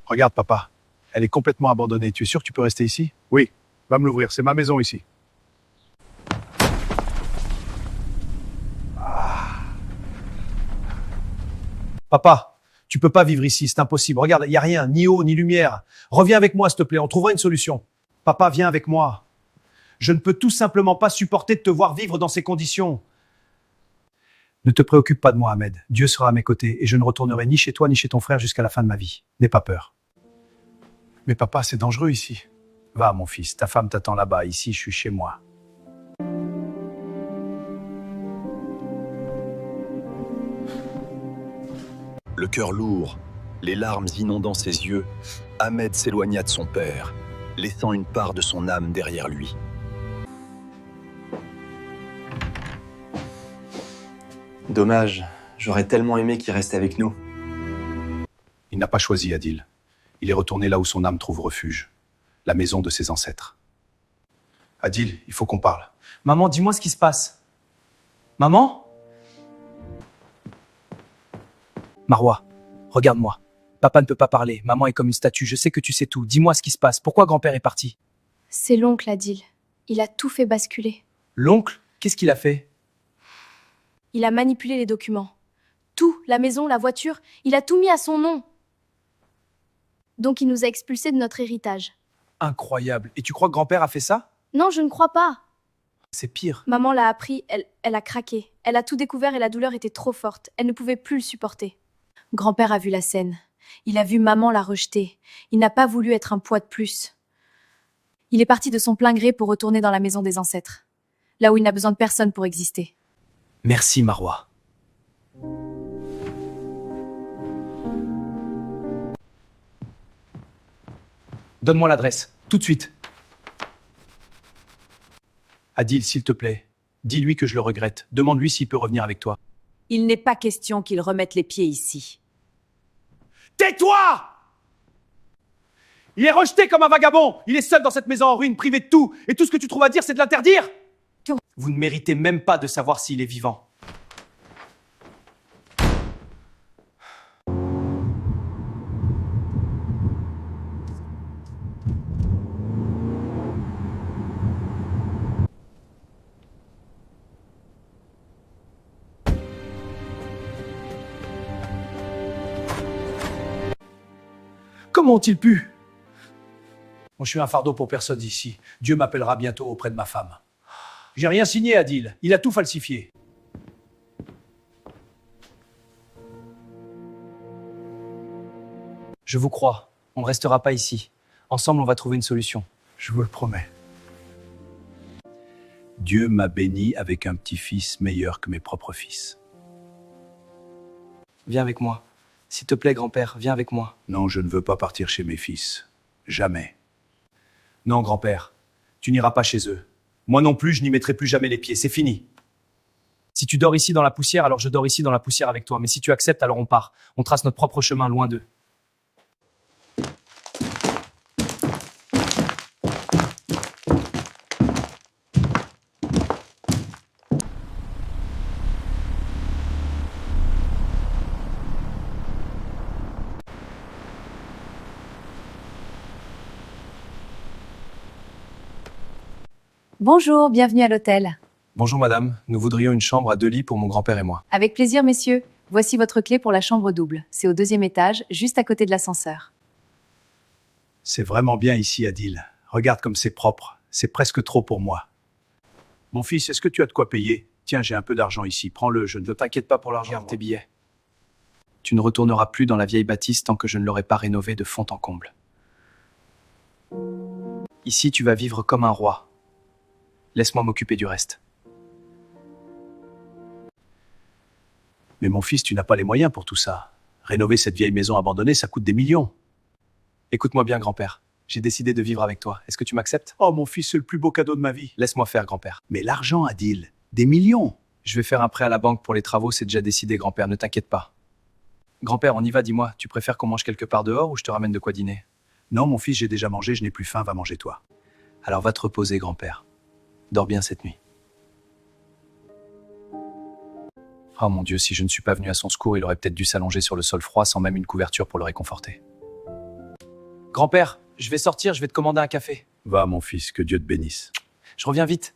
Regarde, papa. Elle est complètement abandonnée. Tu es sûr que tu peux rester ici? Oui. Va me l'ouvrir. C'est ma maison ici. Papa, tu peux pas vivre ici. C'est impossible. Regarde, il n'y a rien. Ni eau, ni lumière. Reviens avec moi, s'il te plaît. On trouvera une solution. Papa, viens avec moi. Je ne peux tout simplement pas supporter de te voir vivre dans ces conditions. Ne te préoccupe pas de moi, Ahmed. Dieu sera à mes côtés et je ne retournerai ni chez toi ni chez ton frère jusqu'à la fin de ma vie. N'aie pas peur. Mais papa, c'est dangereux ici. Va, mon fils, ta femme t'attend là-bas. Ici, je suis chez moi. Le cœur lourd, les larmes inondant ses yeux, Ahmed s'éloigna de son père, laissant une part de son âme derrière lui. Dommage, j'aurais tellement aimé qu'il reste avec nous. Il n'a pas choisi Adil. Il est retourné là où son âme trouve refuge. La maison de ses ancêtres. Adil, il faut qu'on parle. Maman, dis-moi ce qui se passe. Maman? Marwa, regarde-moi. Papa ne peut pas parler. Maman est comme une statue. Je sais que tu sais tout. Dis-moi ce qui se passe. Pourquoi grand-père est parti? C'est l'oncle Adil. Il a tout fait basculer. L'oncle? Qu'est-ce qu'il a fait? Il a manipulé les documents. Tout, la maison, la voiture, il a tout mis à son nom. Donc il nous a expulsés de notre héritage. Incroyable. Et tu crois que grand-père a fait ça? Non, je ne crois pas. C'est pire. Maman l'a appris, elle a craqué. Elle a tout découvert et la douleur était trop forte. Elle ne pouvait plus le supporter. Grand-père a vu la scène. Il a vu maman la rejeter. Il n'a pas voulu être un poids de plus. Il est parti de son plein gré pour retourner dans la maison des ancêtres. Là où il n'a besoin de personne pour exister. Merci, Marwa. Donne-moi l'adresse, tout de suite. Adil, s'il te plaît, dis-lui que je le regrette. Demande-lui s'il peut revenir avec toi. Il n'est pas question qu'il remette les pieds ici. Tais-toi! Il est rejeté comme un vagabond. Il est seul dans cette maison en ruine, privé de tout. Et tout ce que tu trouves à dire, c'est de l'interdire? Vous ne méritez même pas de savoir s'il est vivant. Comment ont-ils pu? Moi, je suis un fardeau pour personne ici. Dieu m'appellera bientôt auprès de ma femme. J'ai rien signé, Adil. Il a tout falsifié. Je vous crois. On ne restera pas ici. Ensemble, on va trouver une solution. Je vous le promets. Dieu m'a béni avec un petit-fils meilleur que mes propres fils. Viens avec moi. S'il te plaît, grand-père, viens avec moi. Non, je ne veux pas partir chez mes fils. Jamais. Non, grand-père, tu n'iras pas chez eux. Moi non plus, je n'y mettrai plus jamais les pieds. C'est fini. Si tu dors ici dans la poussière, alors je dors ici dans la poussière avec toi. Mais si tu acceptes, alors on part. On trace notre propre chemin loin d'eux. Bonjour, bienvenue à l'hôtel. Bonjour madame, nous voudrions une chambre à 2 lits pour mon grand-père et moi. Avec plaisir, messieurs. Voici votre clé pour la chambre double. C'est au 2e étage, juste à côté de l'ascenseur. C'est vraiment bien ici, Adil. Regarde comme c'est propre. C'est presque trop pour moi. Mon fils, est-ce que tu as de quoi payer? Tiens, j'ai un peu d'argent ici. Prends-le, je ne veux pas. T'inquiète pas pour l'argent. Regarde tes billets. Tu ne retourneras plus dans la vieille bâtisse tant que je ne l'aurai pas rénovée de fond en comble. Ici, tu vas vivre comme un roi. Laisse-moi m'occuper du reste. Mais mon fils, tu n'as pas les moyens pour tout ça. Rénover cette vieille maison abandonnée, ça coûte des millions. Écoute-moi bien, grand-père. J'ai décidé de vivre avec toi. Est-ce que tu m'acceptes? Oh, mon fils, c'est le plus beau cadeau de ma vie. Laisse-moi faire, grand-père. Mais l'argent, Adil, des millions. Je vais faire un prêt à la banque pour les travaux, c'est déjà décidé, grand-père, ne t'inquiète pas. Grand-père, on y va, dis-moi. Tu préfères qu'on mange quelque part dehors ou je te ramène de quoi dîner? Non, mon fils, j'ai déjà mangé, je n'ai plus faim, va manger toi. Alors va te reposer, grand-père. Dors bien cette nuit. Oh mon Dieu, si je ne suis pas venu à son secours, il aurait peut-être dû s'allonger sur le sol froid sans même une couverture pour le réconforter. Grand-père, je vais sortir, je vais te commander un café. Va, mon fils, que Dieu te bénisse. Je reviens vite.